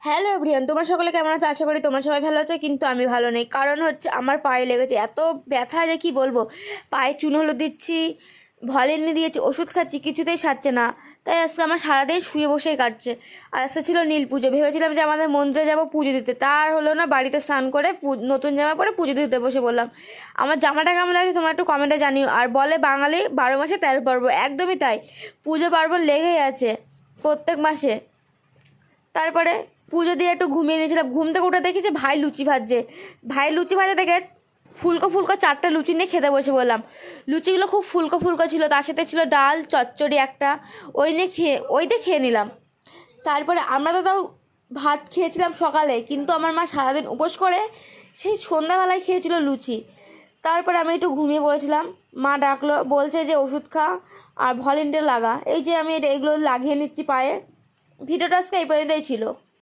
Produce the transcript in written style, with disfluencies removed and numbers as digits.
Hello everyone, তোমরা সকলে কেমন আছো? আশা করি তোমরা সবাই ভালো আছো, কিন্তু আমি ভালো নেই। কারণ হচ্ছে আমার পায়ে লেগেছে এত ব্যথা যে কি বলবো। পায়ে চুন হলুদ দিচ্ছি, ভলিনি দিয়েছি, ওষুধ খাচ্ছি, কিছুতেই সারছে না। তাই আজকে আমার সারাদিন শুয়ে বসেই কাটছে। আর আজকে ছিল নীল পুজো, ভেবেছিলাম যে আমাদের মন্দিরে যাবো পুজো দিতে, তার হলো না। বাড়িতে স্নান করে নতুন জামা পরে পুজো দিতে বসে বললাম। আমার জামাটা কেমন লাগছে তোমরা একটু কমেন্টে জানিও। আর বলে বাঙালি 12 মাসে 13 পর্ব, একদমই তাই। পুজো পার্বণ লেগেই আছে প্রত্যেক মাসে। তারপরে পুজো দিয়ে একটু ঘুমিয়ে নিয়েছিলাম। ঘুম থেকে উঠে দেখি যে ভাই লুচি ভাজছে। ভাই লুচি ভাজা থেকে ফুলকো ফুলকো 4টা লুচি নিয়ে খেতে বসে বললাম। লুচিগুলো খুব ফুলকো ফুলকো ছিল, তার সাথে ছিল ডাল চচ্চড়ি একটা। ওই দিয়ে খেয়ে নিলাম। তারপরে আমরা তো তাও ভাত খেয়েছিলাম সকালে, কিন্তু আমার মা সারাদিন উপোস করে সেই সন্ধ্যাবেলায় খেয়েছিল লুচি। তারপরে আমি একটু ঘুমিয়ে পড়েছিলাম। মা ডাকলো, বলছে যে ওষুধ খা আর ভলিন্টিয়ার লাগা। এই যে আমি এগুলো লাগিয়ে নিচ্ছি পায়ে। ভিডিওটা আজকে এই পর্যন্তই ছিল।